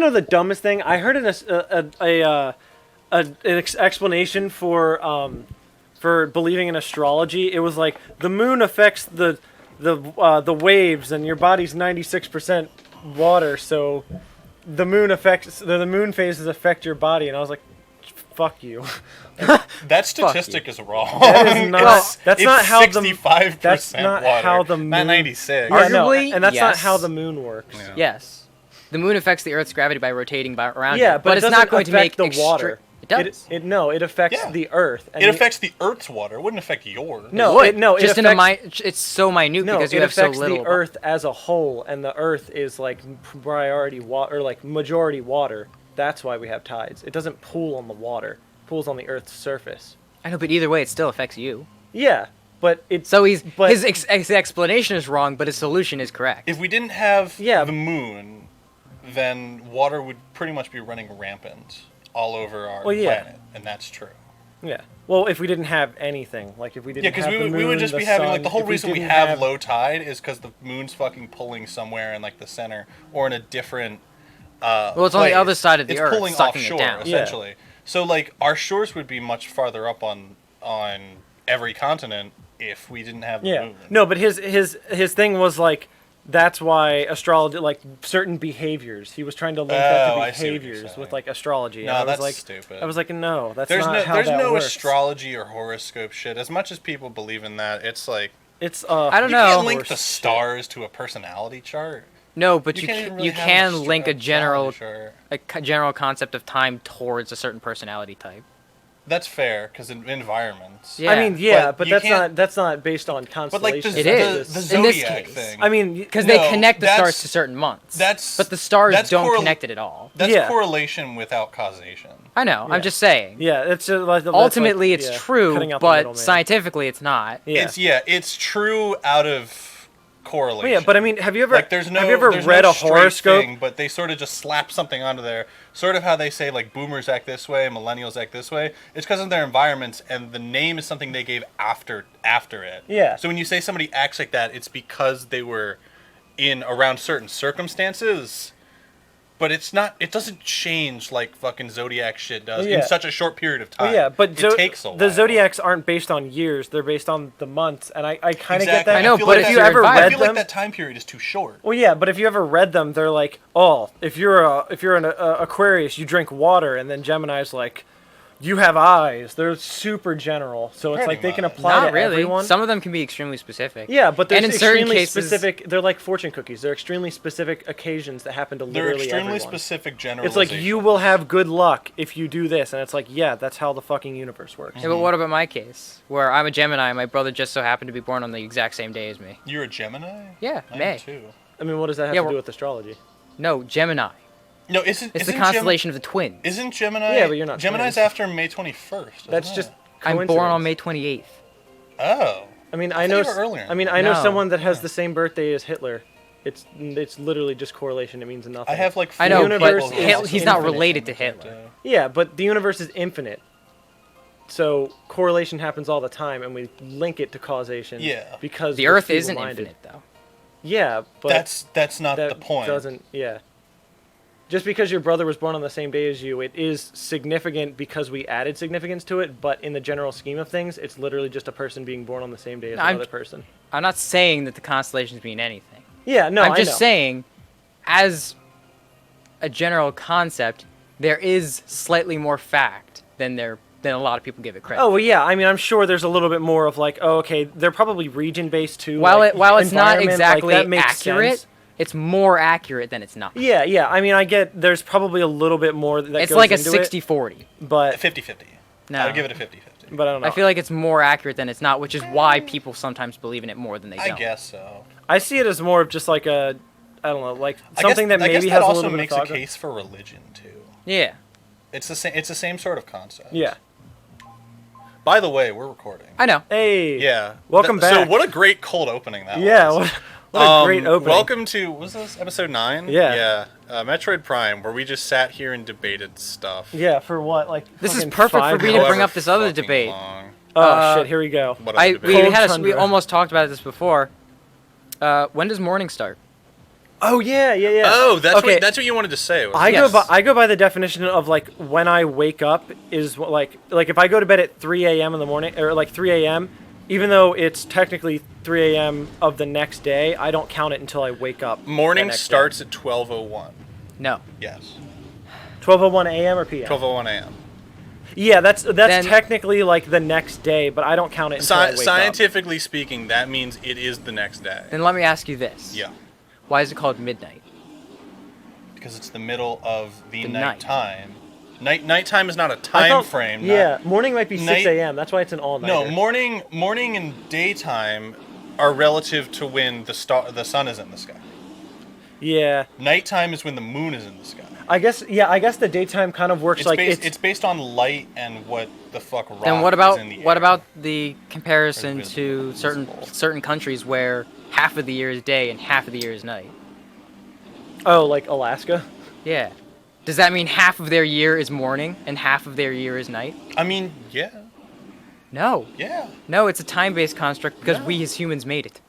know the dumbest thing? I heard an explanation for believing in astrology. It was like the moon affects the waves, and your body's 96% water, so the moon phases affect your body. And I was like, fuck you. That statistic is wrong. That is not. That's not how the 65% That's not water, how the moon. not 96. Yeah, no, Arguably, and that's not yes. how the moon works. Yeah. Yes. The moon affects the Earth's gravity by rotating around Yeah, it. but it it's doesn't not going to make affect the water. It does. It affects Yeah. the Earth. And It affects the Earth's water. It wouldn't affect yours. No, It would. it Just affects, it's so minute no, because you it have so affects little. the Earth as a whole, and the Earth is like priority water, or like majority water. That's why we have tides. It doesn't pool on the water. It pools on the Earth's surface. I know, but either way, it still affects you. Yeah, but it's So his but- explanation is wrong, but his solution is correct. If we didn't have Yeah. the moon, then water would pretty much be running rampant all over our Well, yeah. planet, and that's true. Yeah. Well, if we didn't have anything, like if we didn't Yeah, because have the we would moon, just the be having sun, like the whole if reason we didn't have low tide is because the moon's fucking pulling somewhere in like the center or in a different. Well, it's on the place. other side of the it's Earth, pulling sucking it offshore down. Yeah. essentially. So like our shores would be much farther up on every continent if we didn't have the Yeah. moon. No, but his thing was like that's why astrology, like certain behaviors. He was trying to link that Oh, to I see what you're behaviors saying. with like astrology. No, I was that's like, stupid. I was like, no, that's There's not no how there's that no works. astrology or horoscope shit. As much as people believe in that, it's like It's I don't you know. can't link the horse stars to a personality chart. No, but you can't even can, really you have can an link a astrology chart. general concept of time towards a certain personality type. That's fair because in environments. Yeah. I mean, yeah, But but you that's can't- not based on But like constellations. It is. the In this zodiac case. thing. I mean, Because No, they connect the stars that's- to certain months. that's- but the stars that's don't correl- connect it at all. that's yeah. correlation without causation. I know. Yeah. I'm just saying. yeah, it's just like that's Ultimately, like, it's yeah, true, cutting out the but middleman. scientifically, it's not. Yeah. It's true out of correlation. Well, yeah, but I mean, have you ever like there's no have you ever there's read no a straight horoscope? thing, but they sort of just slap something onto there. Sort of how they say like boomers act this way, millennials act this way. It's because of their environments, and the name is something they gave after it. Yeah. So when you say somebody acts like that, it's because they were in around certain circumstances. But it's not. It doesn't change like fucking zodiac shit does Yeah. in such a short period of time. Oh, yeah, but it takes a while. the zodiacs aren't based on years; they're based on the months, and I kind of get Exactly. that. I know, feel but like if that- you ever I read feel like them- that time period is too short. Well, yeah, but if you ever read them, they're like, oh, if you're an Aquarius, you drink water, and then Gemini's like, you have eyes. They're super general, so it's Pretty like they can much. apply Not to really. everyone. Some of them can be extremely specific. Yeah, but they're And in certain extremely cases- specific. They're like fortune cookies. They're extremely specific occasions that happen to They're literally extremely everyone. specific It's generalizations. like you will have good luck if you do this, and it's like, yeah, that's how the fucking universe works. Yeah, but what about my case, where I'm a Gemini and my brother just so happened to be born on the exact same day as me? You're a Gemini? Yeah, I am May. too. I mean, what does that have Yeah, to do we're- with astrology? No, Gemini. No, isn't It's isn't the constellation of the twins. Isn't Gemini? Yeah, but you're not Gemini's twins. after May 21st. That's isn't just. it? I'm born coincidence. on May 28th. Oh. I mean, I I thought know. you were earlier. I mean, I know No. someone that has the same birthday as Hitler. It's literally just correlation. It means nothing. I have like. I know, four but people who Hitler- also he's not infinite related to on their Hitler. birthday. Yeah, but the universe is infinite. So correlation happens all the time, and we link it to causation. Yeah. Because The we're Earth isn't feeble-minded. infinite, though. Yeah, but That's not that the point. doesn't. Yeah. Just because your brother was born on the same day as you, it is significant because we added significance to it. But in the general scheme of things, it's literally just a person being born on the same day as I'm- another person. I'm not saying that the constellations mean anything. Yeah, no, I'm I just know. saying, as a general concept, there is slightly more fact than a lot of people give it credit. Oh well, yeah. I mean, I'm sure there's a little bit more of like, oh, okay, they're probably region based too. while like, it's not environment, like, exactly that makes accurate, sense. it's more accurate than it's not. Yeah, yeah. I mean, I get there's probably a little bit more that It's goes like a into 60-40. it, but 50-50. No. I would give it a 50-50. but I don't know. I feel like it's more accurate than it's not, which is why people sometimes believe in it more than they I don't. guess so. I see it as more of just like a, I don't know, like something I that guess maybe that has a also little bit makes of a thought. case for religion too. Yeah. It's the same. It's the same sort of concept. Yeah. By the way, we're recording. I know. Hey. Yeah. Welcome So back. what a great cold opening that Yeah. was. What a great opening. Welcome to, was this episode 9? Yeah. Yeah. Metroid Prime, where we just sat here and debated stuff. Yeah. For what? Like. This is fucking perfect for 5 me to minutes? bring up this other fucking debate. long. Oh shit! Here we go. What other We debate? Cold we tundra. almost talked about this before. When does morning start? Oh yeah, yeah, yeah. Oh, that's okay. that's what you wanted to say. I Yes. go by the definition of like when I wake up is like if I go to bed at 3 a.m. in the morning or like 3 a.m. even though it's technically 3 a.m. of the next day, I don't count it until I wake up. Morning the next starts at 12:01. No. Yes. 12:01 a.m. or p.m. 12:01 a.m. Yeah, that's Then- technically like the next day, but I don't count it until I wake up. Scientifically speaking, that means it is the next day. Then let me ask you this. Yeah. Why is it called midnight? Because it's the middle of the The night. nighttime. Nighttime is not a I time thought- frame. Yeah, morning might be Night- 6 a.m. That's why it's an all-nighter. No, morning and daytime are relative to when the sun is in the sky. Yeah, Nighttime is when the moon is in the sky. I guess the daytime kind of works like It's based on light and what the fuck rock Then what is about in the air. what about the comparison Or to visible. certain countries where half of the year is day and half of the year is night? oh, like Alaska. Yeah. Does that mean half of their year is morning and half of their year is night? I mean, yeah. No. Yeah. No, it's a time-based construct because No. we as humans made it.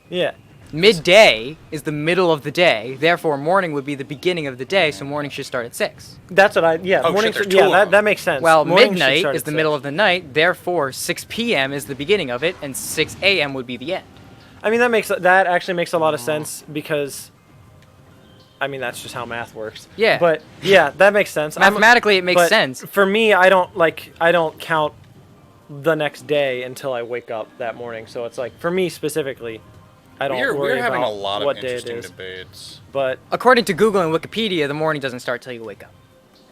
Yeah. Midday is the middle of the day, therefore morning would be the beginning of the day, so morning should start at 6. That's what Oh, morning. shit, there's Yeah, two of them. that makes sense. Well, Morning should midnight start is at the middle 6. of the night, therefore 6 p.m. is the beginning of it, and 6 a.m. would be the end. I mean, that actually makes a lot of sense because, I mean, that's just how math works. Yeah. But yeah, that makes sense. Mathematically, it makes but sense. For me, I don't count the next day until I wake up that morning. So it's like for me specifically, I don't worry We're having about a lot what of day it interesting is. debates. But According to Google and Wikipedia, the morning doesn't start till you wake up.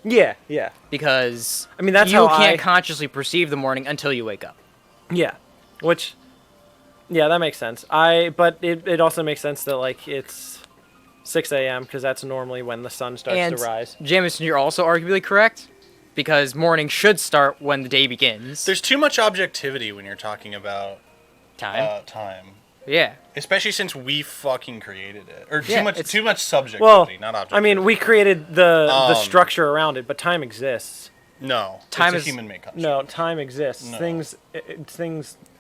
yeah, yeah, Because I mean, that's you how can't I- consciously perceive the morning until you wake up. yeah. Which, yeah, that makes sense. But it also makes sense that like it's 6 a.m. because that's normally when the sun starts And to rise. Jameson, you're also arguably correct, because morning should start when the day begins. There's too much objectivity when you're talking about time. time. Yeah. Especially since we fucking created it. Or Yeah, too much subjectivity, Well, not objectivity. I mean, we created the Um, structure around it, but time exists. No. Time it's is- a human-made construct. No, time exists. No. Things.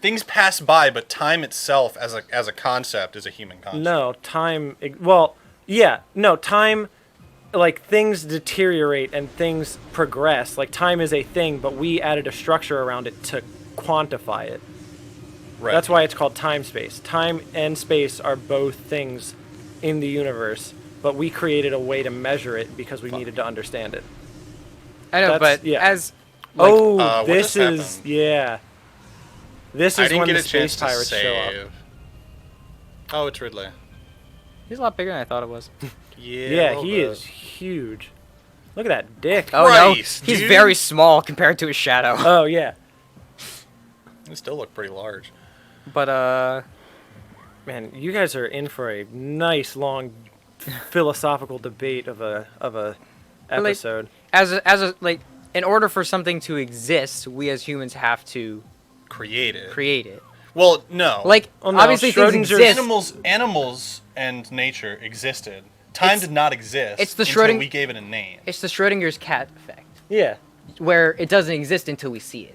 Things pass by, but time itself as a concept is a human concept. No, time. Well, yeah, no, time. Like things deteriorate and things progress. Like time is a thing, but we added a structure around it to quantify it. Right. That's why it's called time space. Time and space are both things in the universe, but we created a way to measure it because we needed to understand it. I know, That's- but yeah. as like, what this just is happened? yeah. This I is didn't when get the a chance space to pirates save. show up. Oh, it's Ridley. he's a lot bigger than I thought it was. Yeah. a Yeah, little he bit. is huge. Look at that dick. Oh Christ, no, he's dude. very small compared to his shadow. Oh yeah. They still look pretty large. But Man, you guys are in for a nice long philosophical debate of a like- episode. as a like, in order for something to exist, we as humans have to Created. create it. Well, no. Like Oh, no, obviously things Schrodinger's- exist. Animals and nature existed. Time It's- did not exist it's the until Schröding- we gave it a name. It's the Schrodinger's cat effect, Yeah. where it doesn't exist until we see it.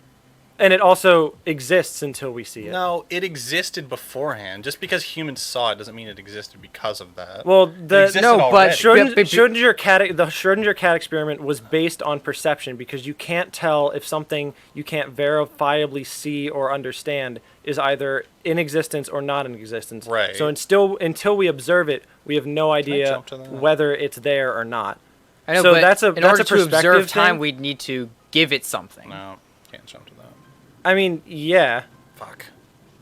And it also exists until we see it. No, it existed beforehand. Just because humans saw it doesn't mean it existed because of that. Well, It the existed no, but already. the Schrodinger cat experiment was based on perception because you can't tell if something you can't verifiably see or understand is either in existence or not in existence. Right. So until we observe it, we have no idea jump to that? whether it's there or not. I know, So but that's a- in that's order a to observe perspective time, thing. we'd need to give it something. No, can't jump to that. I mean, yeah. Fuck.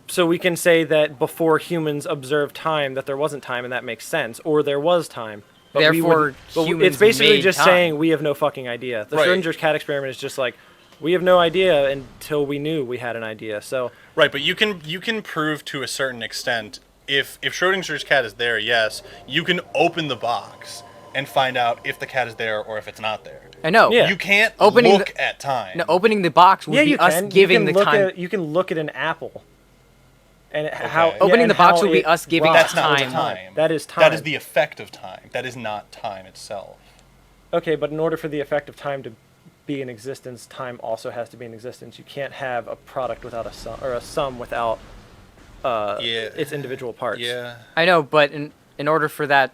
So we can say that before humans observed time, that there wasn't time, and that makes sense, or there was time. But we Therefore, wouldn't- but humans it's basically made just time. saying we have no fucking idea. The Right. Schrodinger's cat experiment is just like we have no idea until we knew we had an idea. So Right, but you can prove to a certain extent if Schrodinger's cat is there, yes, you can open the box and find out if the cat is there or if it's not there. I know. Yeah. You can't Opening look at time. No, opening the box would yeah, be you us can. giving you the can look time. At, you can look at an apple, and how yeah, Opening and the box how would be it us giving rots That's not time. time. That is time. That is the effect of time. That is not time itself. Okay, but in order for the effect of time to be in existence, time also has to be in existence. You can't have a product without a sum, or a sum without Yeah. its individual parts. Yeah. I know, but in order for that,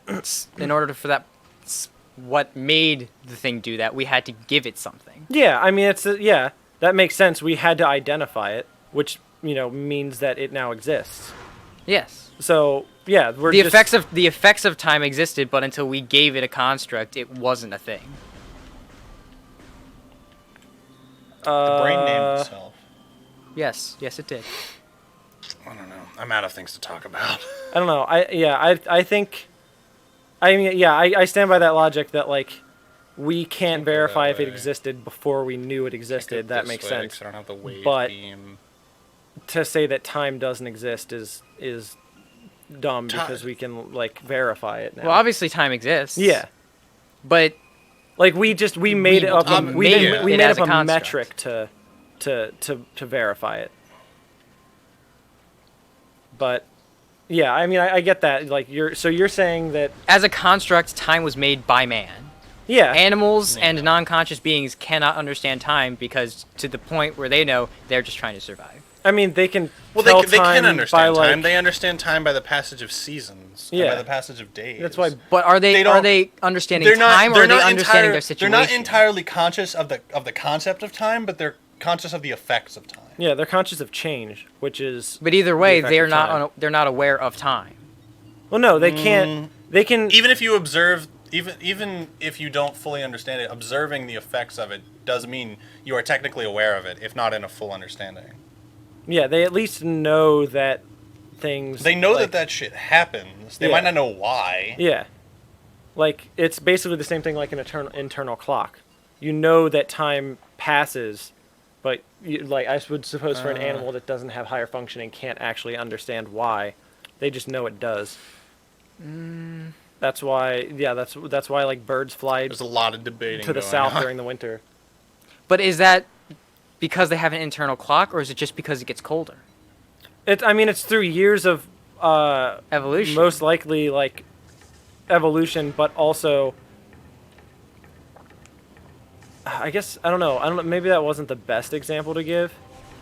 what made the thing do that, we had to give it something. Yeah, I mean, yeah, that makes sense. We had to identify it, which, means that it now exists. Yes. So, yeah, The effects of time existed, but until we gave it a construct, it wasn't a thing. The brain named itself. Yes, it did. I don't know. I'm out of things to talk about. I don't know. I think. I mean, yeah, I stand by that logic that like we can't verify if it existed before we knew it existed. That makes sense. I don't have the wave But beam. to say that time doesn't exist is dumb because we can like verify it now. Well, obviously time exists. Yeah, but like we made it up. We made as up a a construct. metric to verify it. But yeah, I mean, I get that. Like you're saying that as a construct, time was made by man. yeah, Animals and non-conscious beings cannot understand time because to the point where they know they're just trying to survive. I mean, they can. Well, tell they time can understand by, time. like, They understand time by the passage of seasons. Yeah. And by the passage of days. That's why. But are they understanding time, or are they understanding their situation? They're not entirely conscious of the concept of time, but they're conscious of the effects of time. Yeah, they're conscious of change, which is. But either way, the effect of time. they're not aware of time. Well, no, they can't. They can. Even if you observe, even if you don't fully understand it, observing the effects of it does mean you are technically aware of it, if not in a full understanding. Yeah, they at least know that things. They know like, that shit happens. They Yeah. might not know why. Yeah, like it's basically the same thing like an internal clock. You know that time passes, but like I would suppose for an animal that doesn't have higher functioning can't actually understand why. They just know it does. That's why. Yeah, that's why like birds fly There's a lot of debating to the going south on. during the winter. But is that because they have an internal clock, or is it just because it gets colder? I mean, it's through years of Evolution. most likely like evolution, but also I guess I don't know. Maybe that wasn't the best example to give.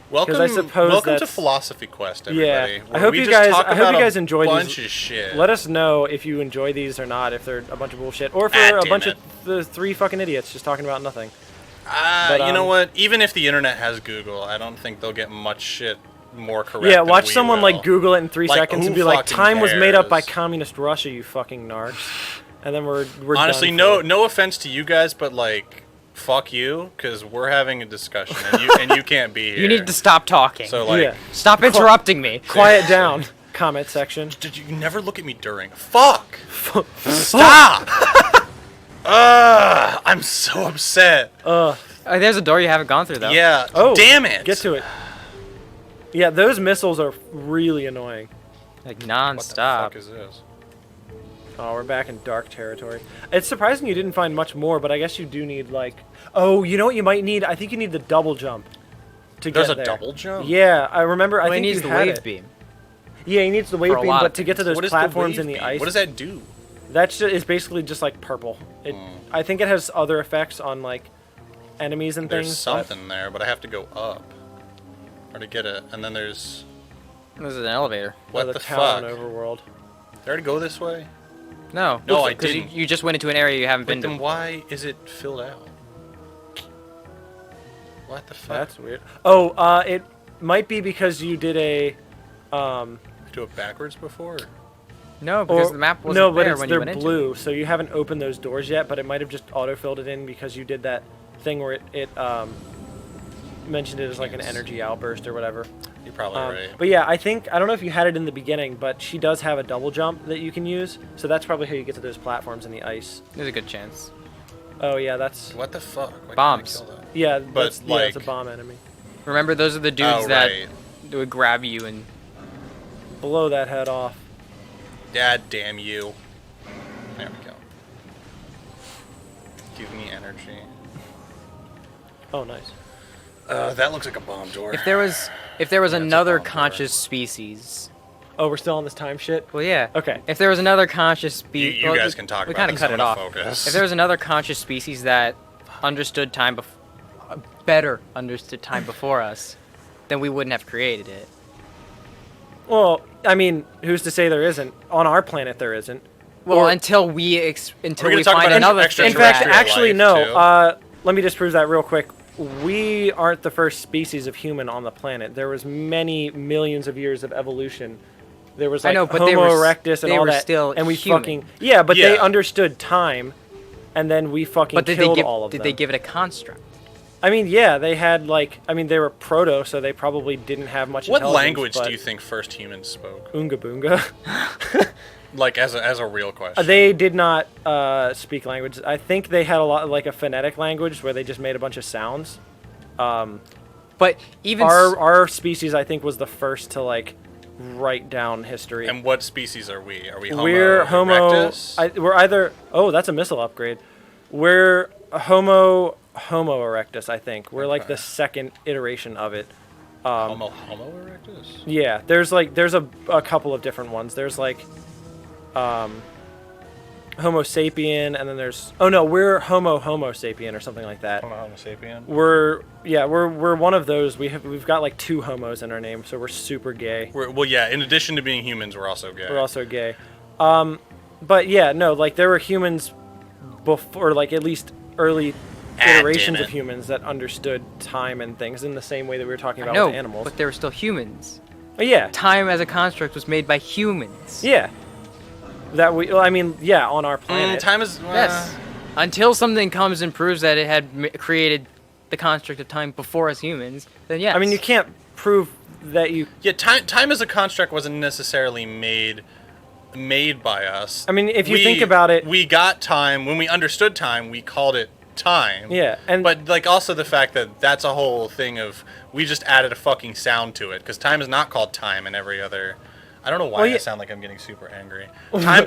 Welcome, I suppose welcome to that's- Philosophy Quest, everybody. Yeah, I where hope we you just guys. talk I hope you about guys a enjoy bunch these. of shit. Let us know if you enjoy these or not. If they're a bunch of bullshit, or if Ah, they're a damn bunch it. of the three fucking idiots just talking about nothing. But, you know um, what? Even if the internet has Google, I don't think they'll get much shit more correct. Yeah, than watch we someone will. like Google it in 3 Like, seconds and who be like, fucking "Time was made up by cares? communist Russia, you fucking narcs." And then we're Honestly, done for- no offense to you guys, but like, fuck you, because we're having a discussion and you can't be here. You need to stop talking. So like, Yeah. Stop interrupting me. Quiet down. Comment section. did you never look at me during? Fuck! Stop! I'm so upset. Oh, there's a door you haven't gone through though. Yeah. Oh, damn it! Get to it. Yeah, those missiles are really annoying. Like What the non-stop. fuck is this? Oh, we're back in dark territory. It's surprising you didn't find much more, but I guess you do need like. Oh, you know what you might need? I think you need the double jump. To There's get a there. double jump? Yeah, I remember. I Well, he think needs you the had wave it. beam. Yeah, he needs the wave For a beam, lot but of to get to things. those What is platforms the in wave the beam? ice, What does that do? that's just, is basically just like purple. I think it has other effects on like enemies and There's things. but- something there, but I have to go up. Or to get it, and then there's... This is an elevator. What the the town fuck? overworld. Did I already go this way? No. No, I Because didn't. you just went into an area you haven't But been then to. why is it filled out? What the fuck? That's weird. Oh, it might be because you did a. Do it backwards before? No, because Or, the map wasn't no, but there it's, when they're you went into blue, it. so you haven't opened those doors yet. But it might have just auto-filled it in because you did that thing where it mentioned it as like an Yes. energy outburst or whatever. You're probably right. But yeah, I don't know if you had it in the beginning, but she does have a double jump that you can use. So that's probably how you get to those platforms in the ice. There's a good chance. Oh yeah, that's What the fuck? Why can't I Bombs. kill that? yeah, But, that's, yeah, it's a like- bomb enemy. Remember, those are the dudes Oh, that right. would grab you and. Blow that head off. Dad damn you. There we go. Give me energy. Oh, nice. That looks like a bomb door. If there was it's a another bomb door. conscious species. Oh, we're still on this time shit. Well, yeah. Okay. If there was another conscious you, species, you guys can talk we about kind of this. cut I'm it gonna off. Focus. If there was another conscious species that understood time better understood time before us, then we wouldn't have created it. Well, I mean, who's to say there isn't? On our planet, there isn't. Well, Or- until we We're gonna talk find about another extra- thing. In fact, extraterrestrial actually, life, no. too. Let me just prove that real quick. We aren't the first species of human on the planet. There was many millions of years of evolution. There was I like know, but Homo they were erectus and they all were that, still and we human. fucking but they Yeah. understood time, and then we fucking But did they killed give all of did them. they give it a construct? I mean, yeah, they had like they were proto, so they probably didn't have much. What intelligence, language but do you think first humans spoke? Oonga boonga. Like as a real question. They did not speak language. I think they had a lot like a phonetic language where they just made a bunch of sounds. But even Our species, I think, was the first to like write down history. And what species are we? Are we Homo We're Homo. erectus? We're either. Oh, that's a missile upgrade. We're Homo erectus. I think we're like Okay. the second iteration of it. Homo erectus? Yeah, there's a couple of different ones. There's like Homo sapien, and then there's we're Homo sapien or something like that. Homo sapien? We're one of those. We've got like 2 homos in our name, so we're super gay. Well, yeah, in addition to being humans, we're also gay. We're also gay. But yeah, no, like there were humans before, like at least early iterations damn of it. humans that understood time and things in the same way that we were talking about no, with animals. but they were still humans. Yeah, Time as a construct was made by humans. yeah. That we, well, I mean, yeah, on our planet. Time is... Yes. Until something comes and proves that it had created the construct of time before us humans, then yes. I mean, you can't prove that you. Yeah, time as a construct wasn't necessarily made by us. I mean, if you think about it- we got time when we understood time. We called it time. Yeah, and but like also the fact that that's a whole thing of we just added a fucking sound to it because time is not called time in every other. I don't know why Well, yeah. I sound like I'm getting super angry.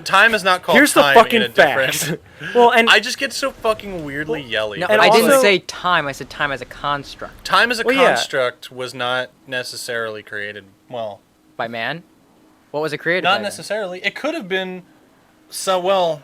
Time is not called Here's the time in fucking a different. facts. Well, and I just get so fucking weirdly yelly. No, And I didn't also- say time. I said time as a construct Time as a Well, yeah. construct was not necessarily created. Well, by man. What was it created by? not then? necessarily. It could have been. So well.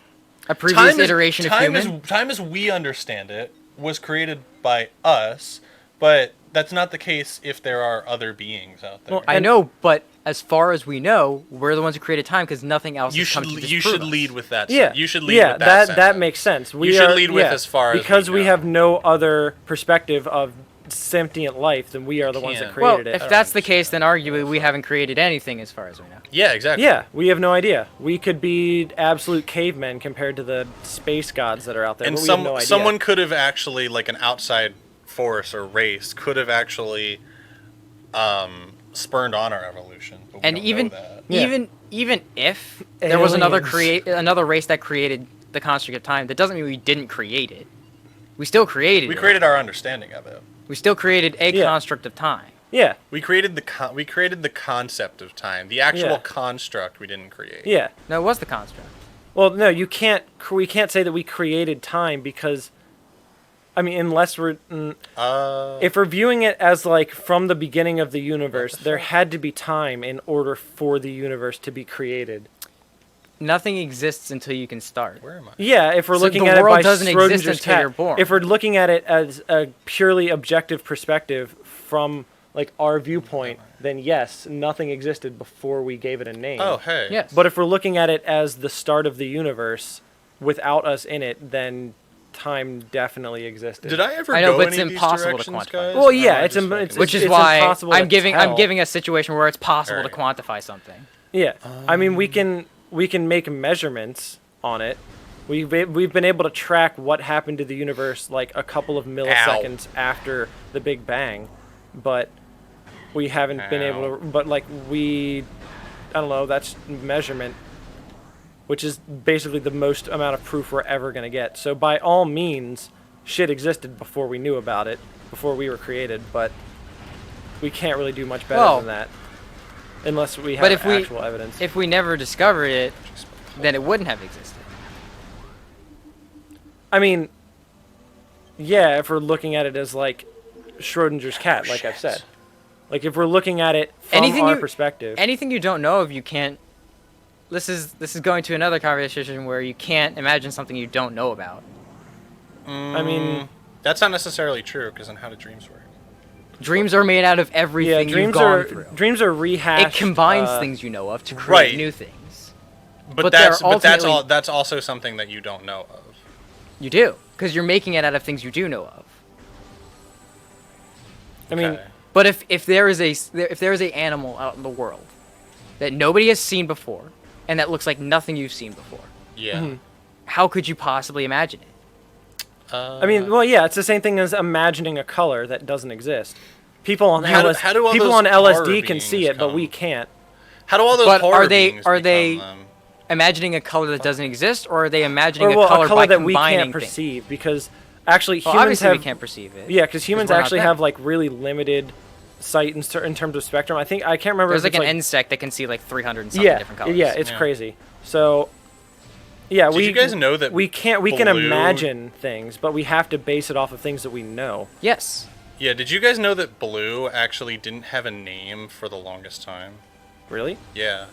A previous Time iteration of human. Time as we understand it was created by us, but that's not the case if there are other beings out there. Well, I know, but as far as we know, we're the ones who created time because nothing else you has come should to you disprove should us. lead with that. yeah, You should lead yeah, with that. that sentence. makes sense. We should are- lead with yeah, as far as because we we know. have no other perspective of sentient life than we are the ones that can't. Well, created it. if that's the case, then arguably we haven't created anything as far as we know. Yeah, exactly. Yeah, we have no idea. We could be absolute cavemen compared to the space gods that are out there. And but we have no idea. someone could have actually, like an outside force or race, could have actually spurned on our evolution. But we And don't even know that. Yeah. even if there was another Aliens. another race that created the construct of time, that doesn't mean we didn't create it. We still created We it. created our understanding of it. We still created a Yeah. construct of time. Yeah, We created the concept of time. The actual Yeah. construct we didn't create. yeah. No, it was the construct. Well, no, you can't. We can't say that we created time because, I mean, unless we're if we're viewing it as like from the beginning of the universe, there had to be time in order for the universe to be created. Nothing exists until you can start. Where am I? Yeah, if we're So looking the at it world by doesn't exist Schrodinger's until cat, you're born. if we're looking at it as a purely objective perspective from like our viewpoint, then yes, nothing existed before we gave it a name. Oh, hey. Yes. But if we're looking at it as the start of the universe without us in it, then time definitely existed. Did I ever I know, go but it's any of these impossible to directions, quantify. guys? Well, Or yeah, am I it's just im- fucking- it's- Which is it's why impossible I'm to giving tell. a situation where it's possible to Alright. quantify something. Yeah, I mean we can make measurements on it. We've been able to track what happened to the universe like a couple of milliseconds after the Big Bang, but we haven't been able to. But like I don't know. That's measurement, which is basically the most amount of proof we're ever gonna get. So by all means, shit existed before we knew about it, before we were created. But we can't really do much better Well, than that, unless we have but if we- actual evidence. If we never discovered it, then it wouldn't have existed. I mean, yeah, if we're looking at it as like Schrodinger's cat, like I've said. Like if we're looking at it from Anything our you- perspective. Anything you don't know of, you can't. This is going to another conversation where you can't imagine something you don't know about. I mean, That's not necessarily true, because then how do dreams work? Dreams are made out of everything you've gone through. Dreams are rehashed. It combines things you know of to create Right. new things. But they're that's ultimately- that's also something that you don't know of. You do, because you're making it out of things you do know of. I mean, Okay. But if there is a animal out in the world that nobody has seen before, and that looks like nothing you've seen before, Yeah. how could you possibly imagine it? I mean, well, yeah, it's the same thing as imagining a color that doesn't exist. People on How do all people those on horror LSD can beings see it, but come? we can't. How do all those But horror are they- beings are they- become them? Imagining a color that doesn't exist, or are they imagining Or well, a color by that we combining can't things? perceive because actually Well, humans obviously have we can't perceive it. yeah, because humans we're not actually there. have like really limited sight in terms of spectrum. I can't remember. There's if like it's an insect that can see like 300 and something yeah, different colors. yeah, it's Yeah. crazy. So yeah, Did you guys know that we can blue- imagine things, but we have to base it off of things that we know. Yes. Yeah, did you guys know that blue actually didn't have a name for the longest time? Really? Yeah.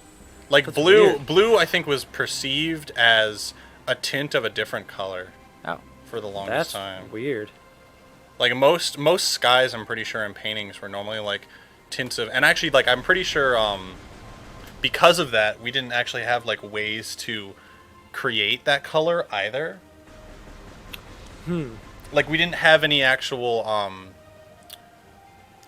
Like That's blue weird. blue I think was perceived as a tint of a different color Oh. for the longest That's time. weird. Like most skies I'm pretty sure in paintings were normally like tints of, and actually like I'm pretty sure because of that we didn't actually have like ways to create that color either. Like we didn't have any actual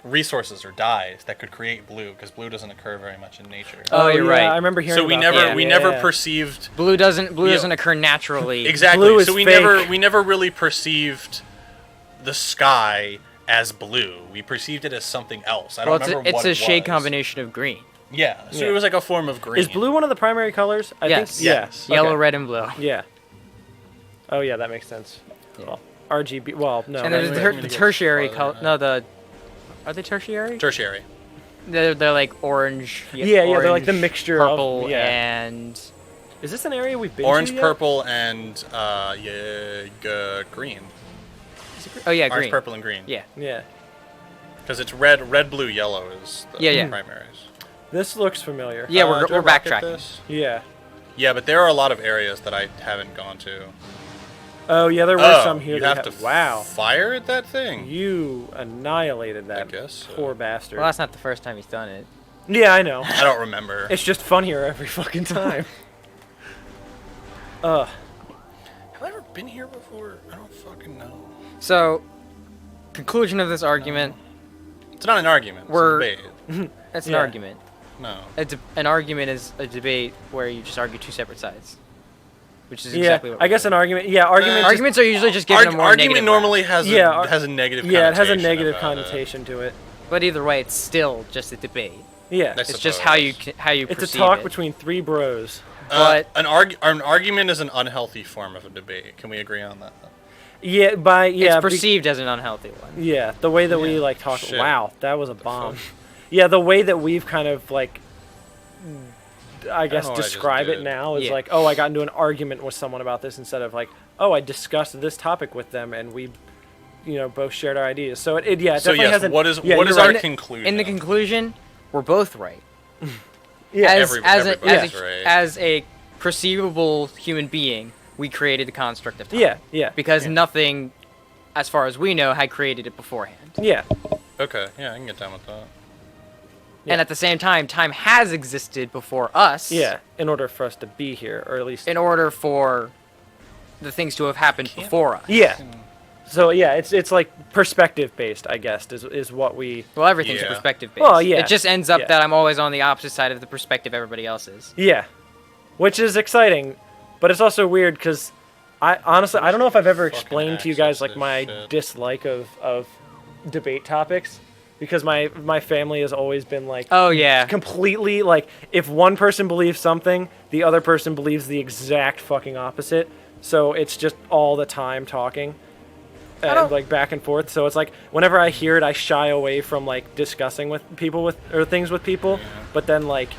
resources or dyes that could create blue because blue doesn't occur very much in nature. Oh, you're yeah, right. I remember hearing. So we about never that. we Yeah. never perceived Blue doesn't Yeah. occur naturally. exactly. Blue is So we fake. never really perceived the sky as blue. We perceived it as something else. I Well, don't it's remember a, it's what a it shade was. combination of green. Yeah, so Yeah. it was like a form of green. Is blue one of the primary colors? I Yes. think. Yes. Yeah. Yellow, Okay. red, and blue. Yeah. Oh yeah, that makes sense. Yeah. Well, RGB. Well, no. And that's then the, right. the Maybe tertiary farther color. ahead. No, the are they tertiary? Tertiary. They're like orange. Yeah, they're like the orange, mixture of- purple yeah. and Is this an area we've been Orange, to yet? purple, and green. oh yeah, Orange, green. purple, and green. Yeah. Yeah. Because it's red, blue, yellow is the Yeah. primaries. This looks familiar. Yeah, do we're I rocket backtracking. this? Yeah. Yeah, but there are a lot of areas that I haven't gone to. Oh yeah, there were some here. you that have to wow. fire at that thing. You annihilated that guess so. poor bastard. Well, that's not the first time he's done it. Yeah, I know. I don't remember. It's just funnier every fucking time. Have I ever been here before? I don't fucking know. So, conclusion of this argument. It's not an argument. It's We're- a debate. That's an Yeah. argument. No. An argument is a debate where you just argue two separate sides, which is Yeah, exactly what I we're guess doing. an argument. Yeah, argument. just- Arguments are usually just given a more Argument negative normally rap. has Yeah, has a negative. yeah, it has a connotation negative about it. connotation to it. But either way, it's still just a debate. Yeah, I It's just how you it's a perceive talk it. between three bros. But- an argument is an unhealthy form of a debate. Can we agree on that? Yeah, it's perceived as an unhealthy one. yeah, the way that we Yeah. like talk. Shit. Wow, that was a bomb. fuck? Yeah, the way that we've kind of like, I guess know what I just describe it did. now is Yeah. like, oh, I got into an argument with someone about this instead of like, oh, I discussed this topic with them and we, both shared our ideas. So it So definitely yes, hasn't. what is yeah, what is you're our right. conclusion? In the conclusion, we're both right. Yeah, everybody's right. As a perceivable human being, we created the construct of time. yeah, Because yeah. nothing, as far as we know, had created it beforehand. Yeah, Okay, yeah, I can get down with that. Yeah. And at the same time, time has existed before us. yeah. In order for us to be here, or at least. In order for the things to have happened before us. Yeah. So yeah, it's like perspective based, I guess, is what we. Well, everything's Yeah. perspective based. Well, yeah. It just ends up Yeah. that I'm always on the opposite side of the perspective everybody else is. Yeah, which is exciting, but it's also weird because I honestly I don't know if I've ever Fucking explained to you guys access like this my shit. dislike of debate topics because my family has always been like Oh, yeah. completely like if one person believes something, the other person believes the exact fucking opposite. So it's just all the time talking. And don't- like back and forth. So it's like whenever I hear it, I shy away from like discussing with people or things with people. But then like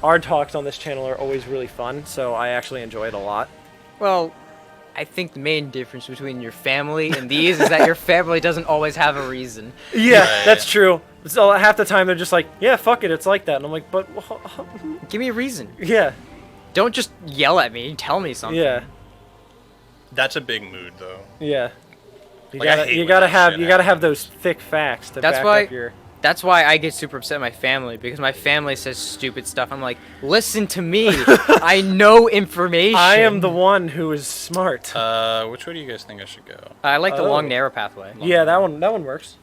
our talks on this channel are always really fun, so I actually enjoy it a lot. Well, I think the main difference between your family and these is that your family doesn't always have a reason. Yeah, Right. that's true. So half the time they're just like, yeah, fuck it, it's like that, and I'm like, but Give me a reason. yeah, Don't just yell at me. Tell me something. yeah, That's a big mood, though. yeah. You Like, I gotta hate you when gotta that have shit you gotta have happens. those thick facts to That's back why- up your. That's why I get super upset at my family, because my family says stupid stuff. I'm like, listen to me. I know information. I am the one who is smart. Which way do you guys think I should go? I like the long Oh. narrow pathway. Yeah, that one works.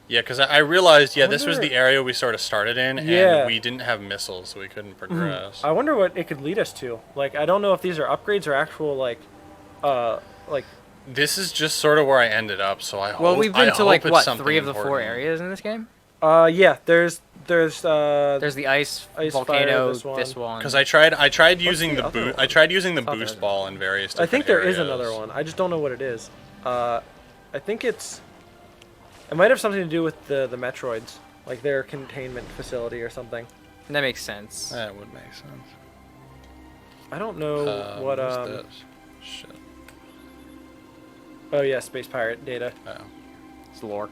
Yeah, because I realized, this was wonder- the area we sort of started in, Yeah. and we didn't have missiles, so we couldn't progress. I wonder what it could lead us to. Like, I don't know if these are upgrades or actual like. This is just sort of where I ended up, so I hope. Well, we've been I to like hope it's what, something 3 of the 4 important. areas in this game? Yeah. There's There's the ice, Ice volcano, fire, this one. Because I tried using the the other boost. one? I tried using the Thought there boost was- ball in various. I think different there is areas. another one. I just don't know what it is. I think it might have something to do with the Metroids, like their containment facility or something. That makes sense. That would make sense. I don't know what is this? Shit. Oh yeah, space pirate data. Oh. It's lore.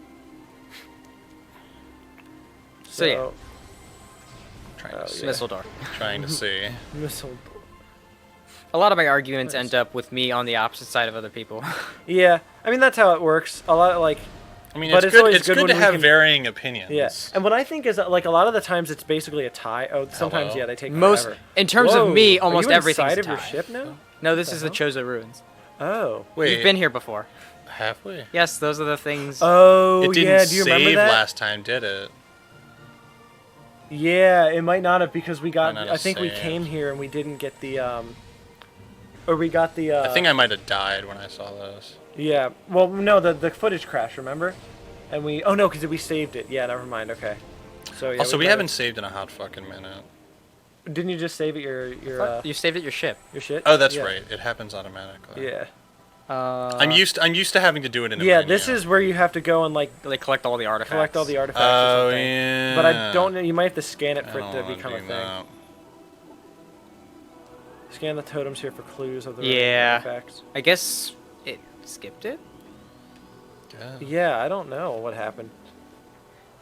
So, yeah. Trying Oh, to see. yeah. Missile door. Trying to see. Missile. A lot of my arguments Nice. end up with me on the opposite side of other people. Yeah, I mean that's how it works. A lot like I mean, But it's it's good. always It's good good when to we have can- varying opinions. yeah. And what I think is that like a lot of the times it's basically a tie. Oh, sometimes Hello? yeah they take Most, forever. in terms Whoa, of me, are almost you everything's inside a of your tie. ship now? No, this The is the hell? Chozo ruins. Oh. Wait, You've been here before. have we? Yes, those are the things. Oh It didn't yeah, do you remember save that? last time, did it? Yeah, it might not have because we got. Might not I have think we saved. came here and we didn't get the or we got the. I think I might have died when I saw this. Yeah. Well, no, the footage crashed. Remember? And we. Oh no, because we saved it. Yeah, never mind. Okay. So yeah. Also, we might haven't saved in a hot fucking minute. Didn't you just save it your You saved at your ship. your shit? Oh, that's Yeah. right. It happens automatically. Yeah. I'm used to having to do it in a Yeah. menu. This is where you have to go and like They collect all the artifacts. collect all the artifacts or Oh something. yeah. But I don't know. You might have to scan it I for don't it to wanna become a do thing. that. Scan the totems here for clues of the Yeah. artifacts. I guess it skipped it. Yeah. Yeah, I don't know what happened.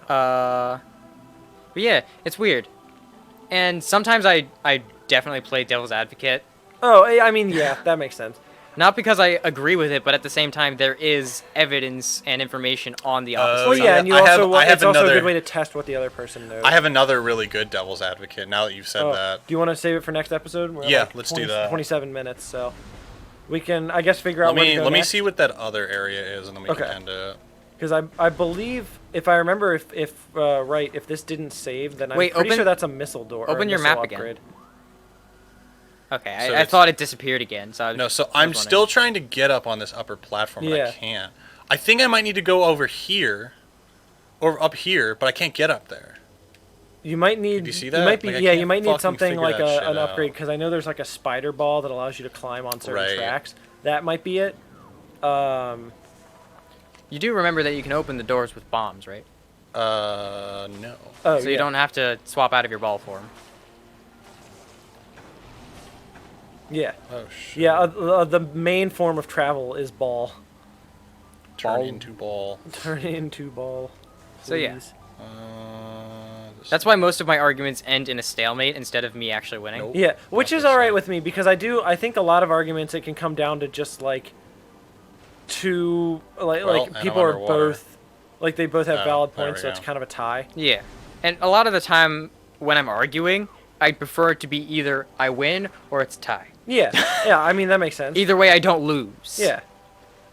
But yeah, it's weird. And sometimes I definitely play devil's advocate. Oh, I mean, yeah, that makes sense. Not because I agree with it, but at the same time, there is evidence and information on the opposite Well, side. yeah, and you I have- also I have it's also a another- good way to test what the other person knows. I have another really good devil's advocate. Now that you've said Oh, that. do you want to save it for next episode? We're at Yeah, let's do 20 that. 27 minutes, so we can, I guess, figure out Let where me to go let me next. see what that other area is, and then we Okay. can end it. Because I believe, if I remember, if right, if this didn't save, then I'm Wait, pretty open- sure that's a missile door. or open a your missile map again. upgrade. Okay, So I it's- thought it disappeared again. So I was, No, so I I'm was still wondering. trying to get up on this upper platform, but Yeah. I can't. I think I might need to go over here, or up here, but I can't get up there. You might need. Did you see You that? might be. Like, I Yeah, you can't might need fucking something figure like that shit an upgrade out. because I know there's like a spider ball that allows you to climb on certain Right. tracks. That might be it. You do remember that you can open the doors with bombs, right? No. Oh, So you don't have to swap out of your ball form. Yeah. Oh shit. Yeah. The main form of travel is ball. Turn Ball. into ball. Turn into ball. So, yeah. please. That's why most of my arguments end in a stalemate instead of me actually winning. Nope. Yeah, which Not is this all right time. with me because I think a lot of arguments it can come down to just like two Well, like and people I'm are underwater. both like they both have Oh, valid there points, we so it's go. kind of a tie. Yeah. And a lot of the time when I'm arguing, I prefer it to be either I win or it's a tie. Yeah, yeah. I mean that makes sense. Either way, I don't lose. Yeah,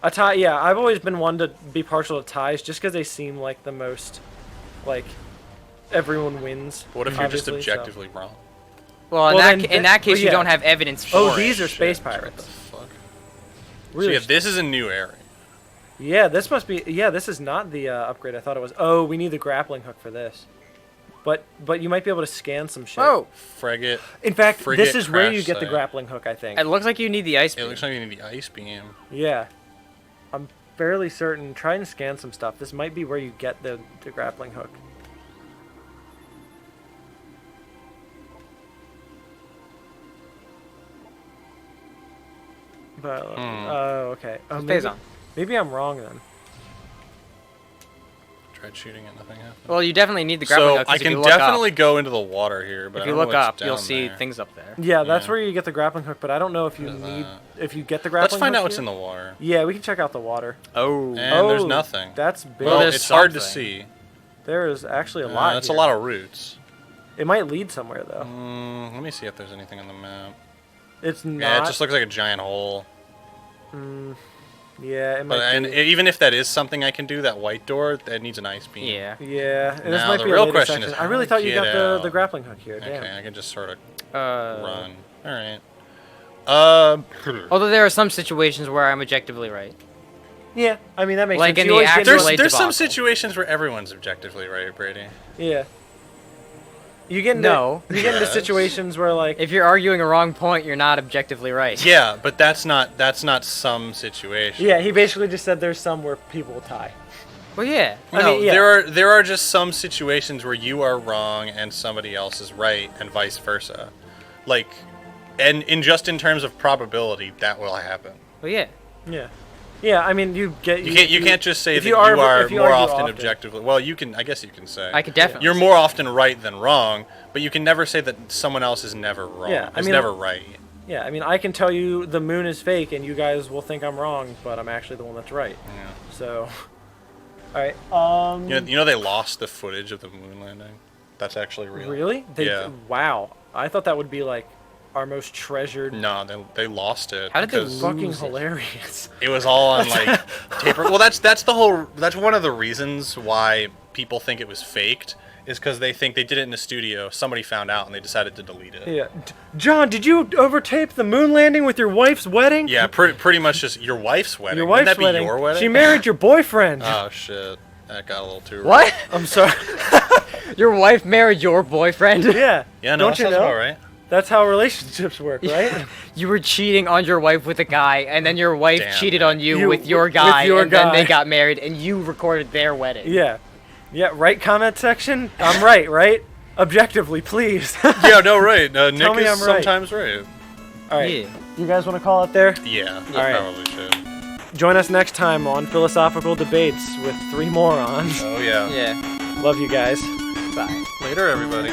a tie. Yeah, I've always been one to be partial to ties just because they seem like the most like everyone wins. What if you're just obviously, so- objectively wrong? Well, in Well, that, then in that case, well, you yeah. don't have evidence for Oh, it. these are Shit, space What the pirates. fuck? Really? So yeah, this is a new area. Yeah, this must be. Yeah, this is not the upgrade I thought it was. Oh, we need the grappling hook for this. But you might be able to scan some shit. Oh, Frigate. In fact, this Frigate is where you crash get the site. grappling hook, I think. it looks like you need the ice It beam. looks like you need the ice beam. Yeah. I'm fairly certain. Try and scan some stuff. This might be where you get the grappling hook. But, oh, okay. Oh, It stays on. maybe I'm wrong then. tried shooting it, nothing happened. Well, you definitely need the grappling So hook. 'cause I if can you look definitely up, go into the water here, but if I you don't know look what's up, you'll down see there. things up there. Yeah, that's Yeah. where you get the grappling hook, but I don't know if you What is need that? if you get the grappling hook. Let's find out what's here. in the water. Yeah, we can check out the water. Oh. And there's nothing. That's big. Well, there's it's hard to something. see. There is actually a lot. That's here. a lot of roots. It might lead somewhere though. Let me see if there's anything on the map. It's not. Yeah, it just looks like a giant hole. Yeah, it might. But and be. even if that is something I can do, that white door, that needs an ice beam. Yeah. Yeah, and this Now, might the be a real later question section. is I really how thought to you get got the out. grappling hook here. Damn. Okay, I can just sort of Uh, run. All right. Although there are some situations where I'm objectively right. Yeah, I mean that makes Like sense. in You the always get actual into- late There's some debacle. situations where everyone's objectively right, Brady. Yeah. You get into, No. You get into Yes. situations where like If you're arguing a wrong point, you're not objectively right. Yeah, but that's not some situation. yeah, he basically just said there's some where people tie. Well, yeah. I No, mean, yeah. there are just some situations where you are wrong and somebody else is right, and vice versa. Like, and in terms of probability, that will happen. Well, yeah. Yeah. Yeah, I mean you get You can't just say if that you you argue- are if you more argue often objectively. Well, you can. I guess you can say. I could definitely. You're more often right than wrong, but you can never say that someone else is never wrong. Yeah, I is mean, never right. Yeah, I mean I can tell you the moon is fake and you guys will think I'm wrong, but I'm actually the one that's right. Yeah. So all right. You know they lost the footage of the moon landing. That's actually real. Really? Yeah. Wow. I thought that would be like our most treasured. No, they lost it. How did they because lose Fucking it? hilarious. It was all on like taper. Well, that's one of the reasons why people think it was faked, is because they think they did it in the studio. Somebody found out and they decided to delete it. Yeah. John, did you overtape the moon landing with your wife's wedding? Yeah, pretty much just your wife's wedding. Your Wouldn't wife's that be wedding. your wedding? She married your boyfriend. Oh shit, that got a little too. What? I'm sorry. Your wife married your boyfriend? Yeah. Yeah, no, Don't that you sounds know? about right. That's how relationships work, right? You were cheating on your wife with a guy, and then your wife Damn, cheated man. on you, You- with your with guy, your and then they guy. got married, and you recorded their wedding. Yeah. Yeah, right comment section? I'm right? Objectively, please. Yeah, no, right. Nick Tell me is I'm right. sometimes right. All right. Yeah. You guys want to call it there? Yeah, All right. probably should. Join us next time on Philosophical Debates with 3 morons. Oh yeah. Yeah. Love you guys. Bye. Later, everybody.